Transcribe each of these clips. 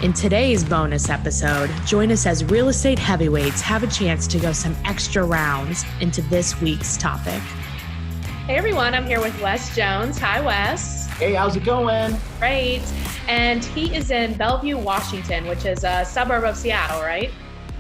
In today's bonus episode, join us as real estate heavyweights have a chance to go some extra rounds into this week's topic. Hey everyone, I'm here with Wes Jones. Hi, Wes. Hey, how's it going? Great. And he is in Bellevue, Washington, which is a suburb of Seattle, right?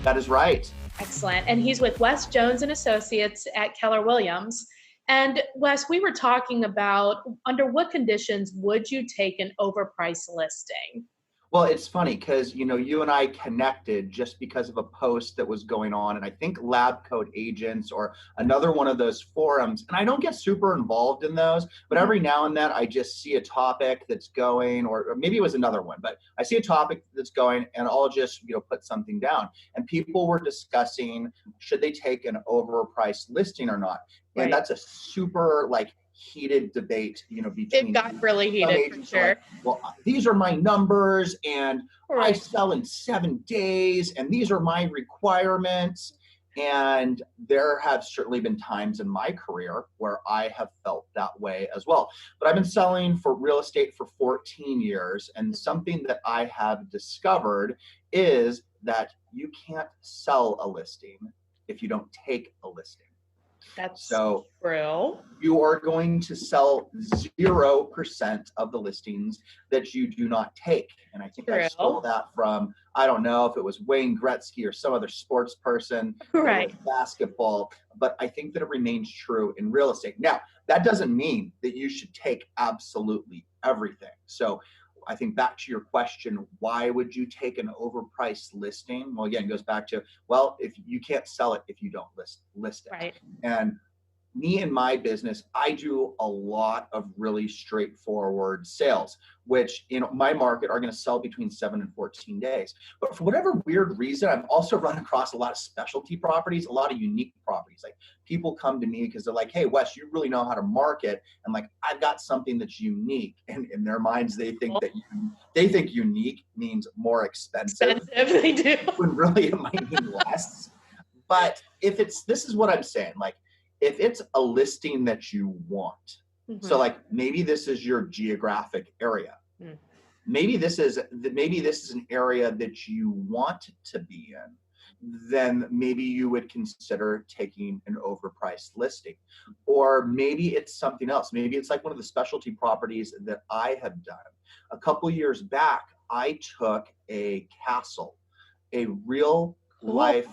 That is right. Excellent. And he's with Wes Jones and Associates at Keller Williams. And Wes, we were talking about under what conditions would you take an overpriced listing? Well, it's funny because, you and I connected just because of a post that was going on, and I think Lab Coat Agents or another one of those forums, and I don't get super involved in those, but every now and then I just see a topic that's going, or maybe it was another one, but I see a topic that's going and I'll just, put something down. And people were discussing, should they take an overpriced listing or not? And that's a super heated debate, between it got really heated for sure. Well, these are my numbers and I sell in 7 days and these are my requirements. And there have certainly been times in my career where I have felt that way as well. But I've been selling for real estate for 14 years. And something that I have discovered is that you can't sell a listing if you don't take a listing. That's so true. You are going to sell 0% of the listings that you do not take. And I think I stole that from, I don't know if it was Wayne Gretzky or some other sports person, right? Basketball, but I think that it remains true in real estate. Now, that doesn't mean that you should take absolutely everything. So I think back to your question, why would you take an overpriced listing? Well, again, it goes back to, if you can't sell it if you don't list it. Right. And me and my business, I do a lot of really straightforward sales, which in my market are going to sell between 7 and 14 days. But for whatever weird reason, I've also run across a lot of specialty properties, a lot of unique properties. Like people come to me because they're like, hey, Wes, you really know how to market. And I've got something that's unique. And in their minds, they think that unique means more expensive. They do. When really it might mean less. But this is what I'm saying, if it's a listing that you want, so maybe this is your geographic area. Maybe this is an area that you want to be in, then maybe you would consider taking an overpriced listing. Or maybe it's something else. Maybe it's like one of the specialty properties that I have done. A couple years back, I took a castle, a real life,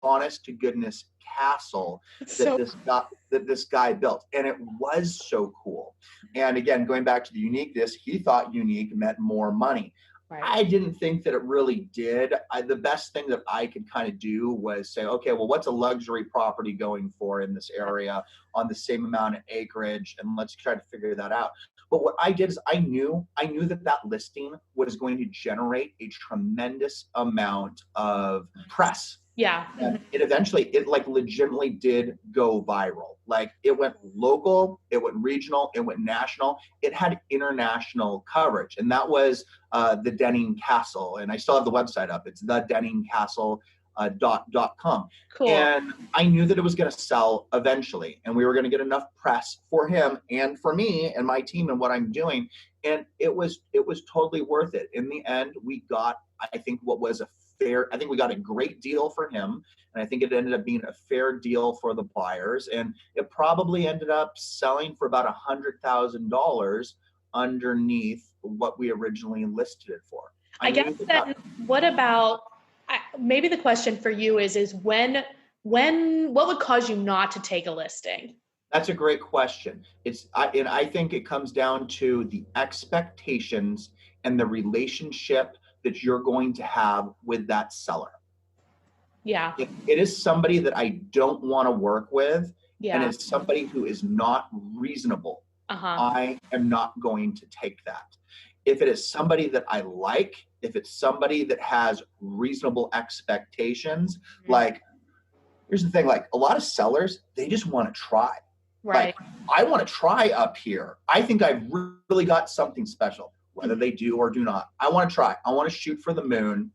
honest to goodness castle that this guy built, and it was so cool. And again, going back to the uniqueness, he thought unique meant more money. Right. I didn't think that it really did. The best thing that I could kind of do was say, okay, well, what's a luxury property going for in this area on the same amount of acreage, and let's try to figure that out. But what I did is I knew that listing was going to generate a tremendous amount of press. Yeah. And it legitimately did go viral. It went local, it went regional, it went national. It had international coverage. And that was the Denning Castle. And I still have the website up. It's thedenningcastle.com. Cool. And I knew that it was going to sell eventually. And we were going to get enough press for him and for me and my team and what I'm doing. And it was totally worth it. In the end, we got, I think, we got a great deal for him. And I think it ended up being a fair deal for the buyers. And it probably ended up selling for about $100,000 underneath what we originally listed it for. I guess what about, maybe the question for you is what would cause you not to take a listing? That's a great question. I think it comes down to the expectations and the relationship that you're going to have with that seller. Yeah. If it is somebody that I don't want to work with, and it's somebody who is not reasonable, I am not going to take that. If it is somebody that I like, if it's somebody that has reasonable expectations, here's the thing, a lot of sellers, they just want to try. Right. I want to try up here. I think I've really got something special. Whether they do or do not, I want to try. I want to shoot for the moon.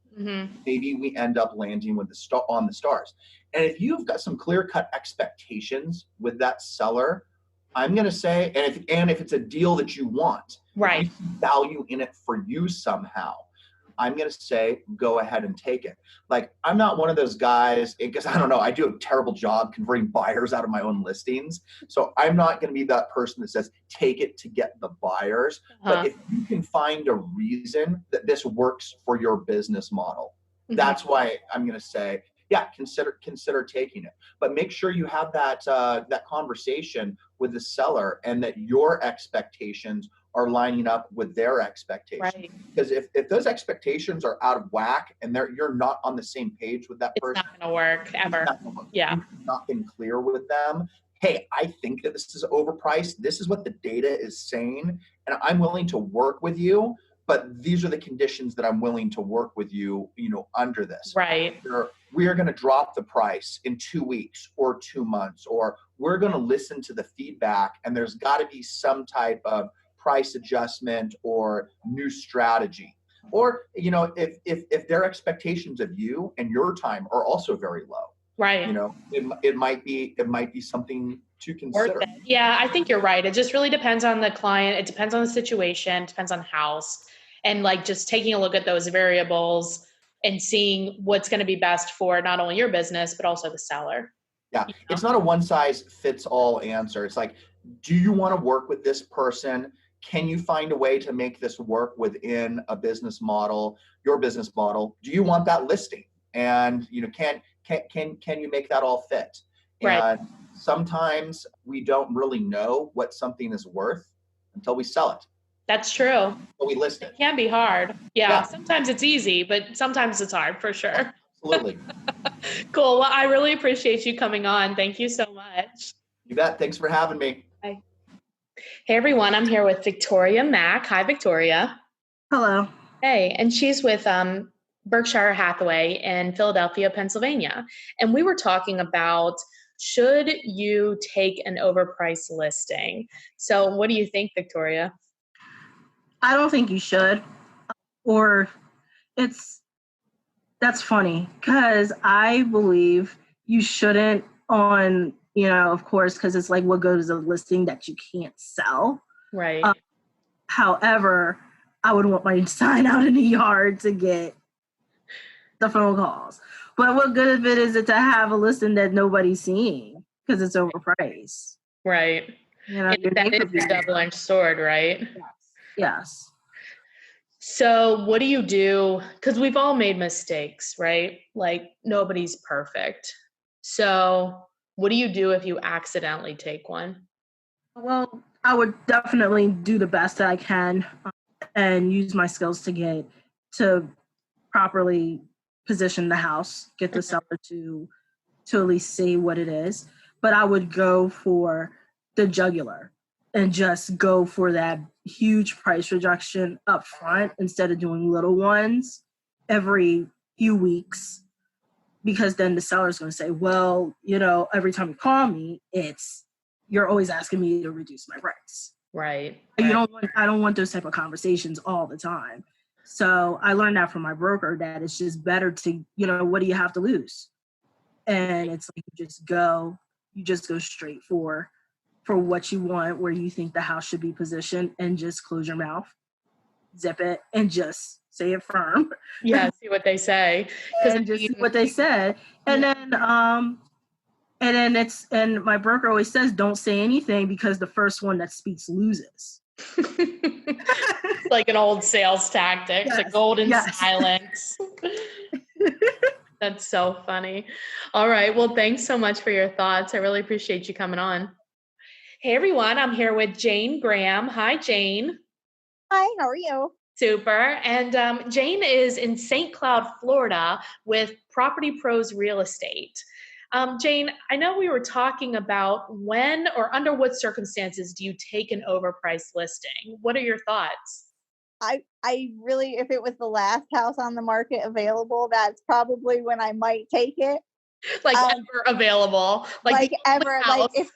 Maybe we end up landing with on the stars. And if you've got some clear-cut expectations with that seller, I'm going to say, and if it's a deal that you want, right, if you see value in it for you somehow, I'm going to say, go ahead and take it. Like, I'm not one of those guys, because I don't know, I do a terrible job converting buyers out of my own listings. So I'm not going to be that person that says, take it to get the buyers. But if you can find a reason that this works for your business model, that's why I'm going to say, yeah, consider taking it. But make sure you have that conversation with the seller and that your expectations are lining up with their expectations. Right. Because if those expectations are out of whack and you're not on the same page with that person, it's not going to work ever. Yeah. You've not been clear with them. Hey, I think that this is overpriced. This is what the data is saying, and I'm willing to work with you, but these are the conditions that I'm willing to work with you, under this. Right. We are going to drop the price in 2 weeks or 2 months, or we're going to listen to the feedback, and there's got to be some type of price adjustment or new strategy. Or, if their expectations of you and your time are also very low, right. It might be something to consider. Yeah, I think you're right. It just really depends on the client. It depends on the situation, depends on the house, and like just taking a look at those variables and seeing what's going to be best for not only your business, but also the seller. Yeah. It's not a one size fits all answer. It's like, do you want to work with this person? Can you find a way to make this work within a business model, your business model? Do you want that listing? And can you make that all fit? Right. And sometimes we don't really know what something is worth until we sell it. That's true. But we list it. It can be hard. Yeah. Sometimes it's easy, but sometimes it's hard for sure. Absolutely. Cool. Well, I really appreciate you coming on. Thank you so much. You bet. Thanks for having me. Bye. Hey everyone, I'm here with Victoria Mack. Hi, Victoria. Hello. Hey, and she's with Berkshire Hathaway in Philadelphia, Pennsylvania. And we were talking about, should you take an overpriced listing? So what do you think, Victoria? I don't think you should. Or that's funny, because I believe you shouldn't on, of course, because it's like, what good is a listing that you can't sell? Right. However, I would want my sign out in the yard to get the phone calls. But what good of it is it to have a listing that nobody's seeing because it's overpriced? Right. That is a double-edged sword, right? Yes. So what do you do? Because we've all made mistakes, right? Like, nobody's perfect. So what do you do if you accidentally take one? Well, I would definitely do the best that I can and use my skills to properly position the house, get the seller to at least see what it is. But I would go for the jugular and just go for that huge price reduction up front instead of doing little ones every few weeks. Because then the seller's going to say, well, every time you call me, you're always asking me to reduce my price. Right. I don't want those type of conversations all the time. So I learned that from my broker, that it's just better to, what do you have to lose? And it's like, you just go straight for what you want, where you think the house should be positioned, and just close your mouth, zip it, and just say it firm. Yeah, see what they say. And just see what they said. And then my broker always says, don't say anything, because the first one that speaks loses. It's like an old sales tactic, the golden silence. That's so funny. All right. Well, thanks so much for your thoughts. I really appreciate you coming on. Hey, everyone. I'm here with Jayne Graham. Hi, Jayne. Hi, how are you? Super. And Jayne is in St. Cloud, Florida with Property Pros Real Estate. Jayne, I know we were talking about when or under what circumstances do you take an overpriced listing? What are your thoughts? I really, if it was the last house on the market available, that's probably when I might take it. Like ever available. Like ever. Like if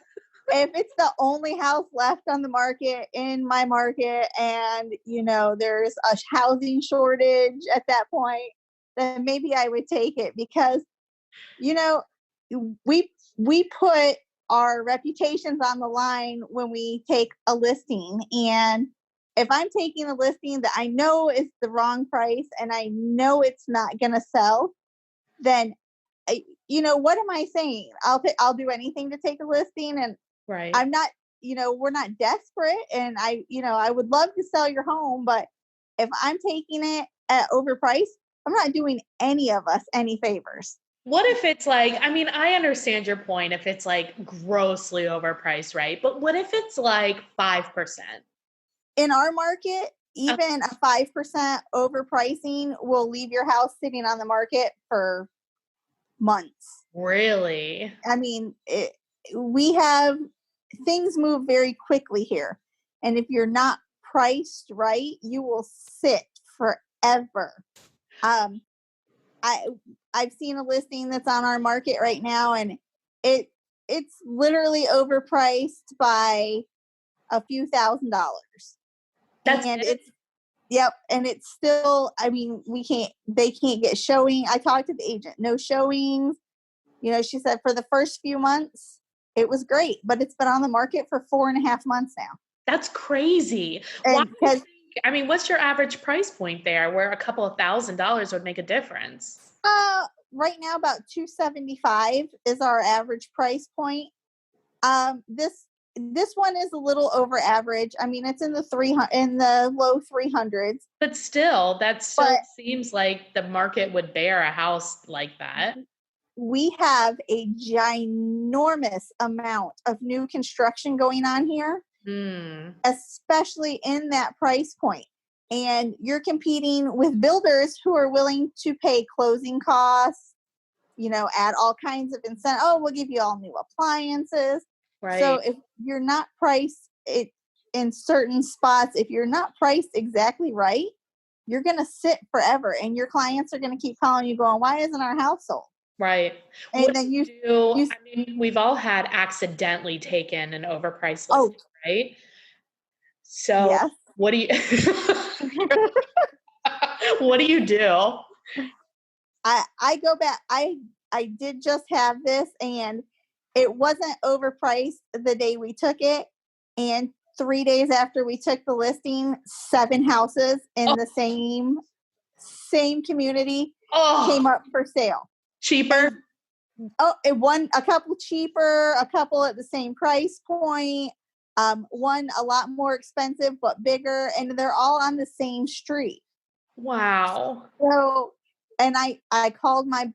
it's the only house left on the market in my market, and there's a housing shortage at that point, then maybe I would take it, because we put our reputations on the line when we take a listing, and if I'm taking a listing that I know is the wrong price and I know it's not going to sell, then what am I saying? I'll do anything to take a listing, and right. I'm not, we're not desperate, and I would love to sell your home, but if I'm taking it at overpriced, I'm not doing any of us any favors. What if it's like, I mean, I understand your point if it's like grossly overpriced, right? But what if it's like 5%? In our market, even a 5% overpricing will leave your house sitting on the market for months. Really? I mean, we have things move very quickly here. And if you're not priced right, you will sit forever. I've seen a listing that's on our market right now, and it's literally overpriced by a few $1,000s. And it's still, I mean, they can't get showing. I talked to the agent, no showings. She said for the first few months, it was great, but it's been on the market for 4.5 months now. That's crazy. What's your average price point there where a couple of $1,000s would make a difference? Right now about $275 is our average price point. This one is a little over average. I mean, it's in the low 300s. But still, seems like the market would bear a house like that. We have a ginormous amount of new construction going on here, especially in that price point. And you're competing with builders who are willing to pay closing costs, add all kinds of incentives. Oh, we'll give you all new appliances. Right. So if you're not priced in certain spots, if you're not priced exactly right, you're going to sit forever, and your clients are going to keep calling you going, why isn't our house sold? Right. And then we've all had accidentally taken an overpriced listing, right? So yes. What do you what do you do? I go back. I did just have this, and it wasn't overpriced the day we took it. And 3 days after we took the listing, 7 houses in the same community came up for sale. Cheaper? A couple cheaper, a couple at the same price point. One a lot more expensive but bigger, and they're all on the same street. Wow. So, and I called my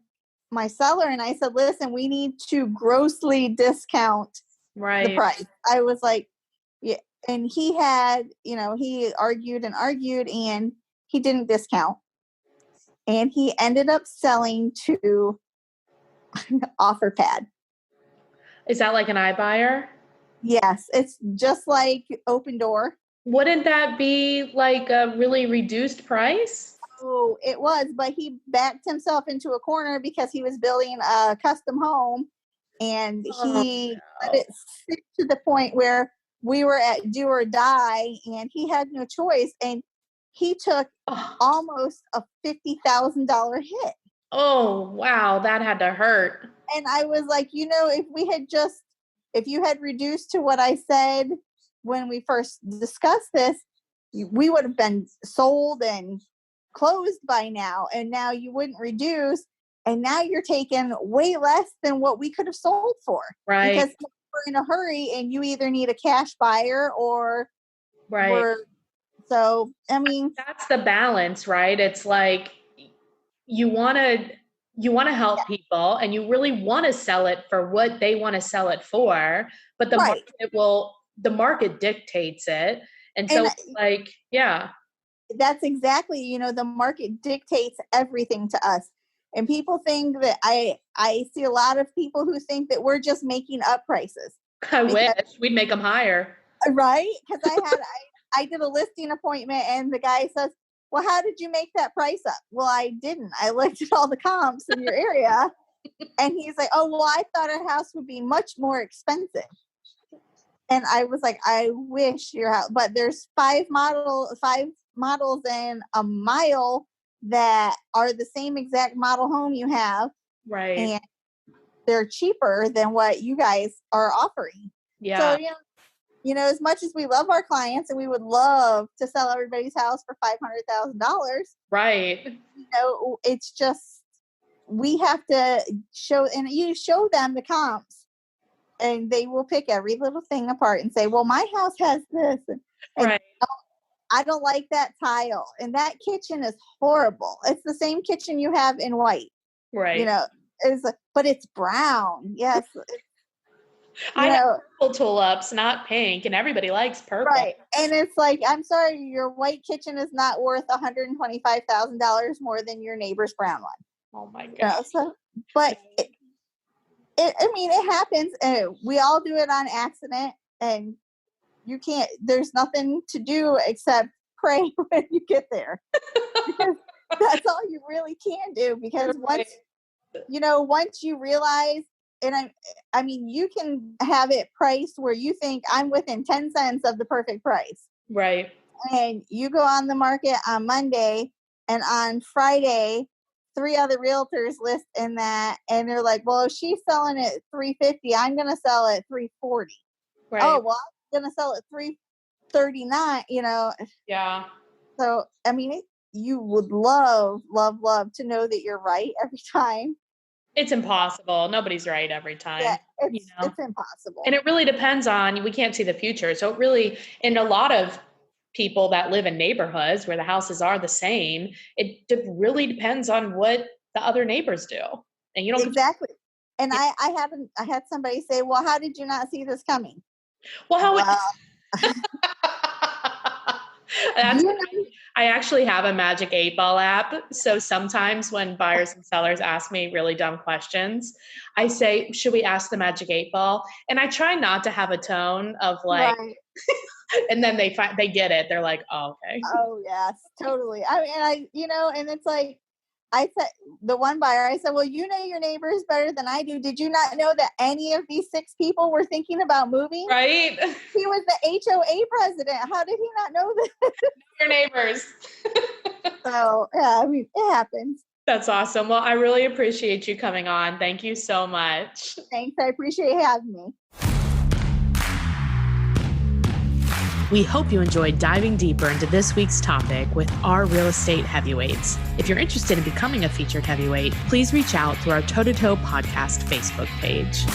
seller and I said, listen, we need to grossly discount the price. I was like, yeah. And he had, he argued and he didn't discount. And he ended up selling to OfferPad. Is that like an iBuyer? Yes. It's just like Open Door. Wouldn't that be like a really reduced price? Oh, it was, but he backed himself into a corner because he was building a custom home, and he let it sit to the point where we were at do or die, and he had no choice, and he took almost a $50,000 hit. Oh, wow. That had to hurt. And I was like, if you had reduced to what I said when we first discussed this, we would have been sold and closed by now, and now you wouldn't reduce, and now you're taking way less than what we could have sold for, right? Because we're in a hurry, and you either need a cash buyer or so I mean, that's the balance, right? It's like you want to help people, and you really want to sell it for what they want to sell it for, but the market dictates it, and so it's like, yeah. That's exactly, the market dictates everything to us. And people think that I see a lot of people who think that we're just making up prices. I wish we'd make them higher. Right? Because I did a listing appointment, and the guy says, well, how did you make that price up? Well, I didn't. I looked at all the comps in your area. And he's like, oh, well, I thought our house would be much more expensive. And I was like, I wish your house, but there's 5 models in a mile that are the same exact model home you have. Right. And they're cheaper than what you guys are offering. Yeah. So, you know, as much as we love our clients and we would love to sell everybody's house for $500,000, right? You know, it's just, we have to show, and you show them the comps, and they will pick every little thing apart and say, well, my house has this, and right. I don't like that tile, and that kitchen is horrible. It's the same kitchen you have in white, right? You know, but it's brown. Yes. I know purple tulips, not pink, and everybody likes purple. Right. And it's like, I'm sorry, your white kitchen is not worth $125,000 more than your neighbor's brown one. Oh my God. You know, so, but it happens, and we all do it on accident, and there's nothing to do except pray when you get there. Because that's all you really can do, because once you realize, and I mean, you can have it priced where you think I'm within 10 cents of the perfect price. Right. And you go on the market on Monday, and on Friday, 3 other realtors list in that, and they're like, well, if she's selling it at $350, I'm going to sell it at $340. Right. Oh, well, I'm going to sell it $339, you know? Yeah. So, I mean, you would love, love, love to know that you're right every time. It's impossible. Nobody's right every time. Yeah, it's impossible. And it really depends on, we can't see the future. So it really, and a lot of people that live in neighborhoods where the houses are the same, it really depends on what the other neighbors do. And you don't exactly. And I had somebody say, well, how did you not see this coming? Well, I actually have a Magic 8-Ball app. So sometimes when buyers and sellers ask me really dumb questions, I say, should we ask the Magic 8-Ball? And I try not to have a tone of like, right. And then they get it. They're like, oh, okay. Oh, yes, totally. And it's like, I said, the one buyer, I said, well, you know your neighbors better than I do. Did you not know that any of these 6 people were thinking about moving? Right. He was the HOA president. How did he not know this? Your neighbors. So, yeah, I mean, it happens. That's awesome. Well, I really appreciate you coming on. Thank you so much. Thanks. I appreciate having me. We hope you enjoyed diving deeper into this week's topic with our real estate heavyweights. If you're interested in becoming a featured heavyweight, please reach out through our Toe to Toe podcast Facebook page.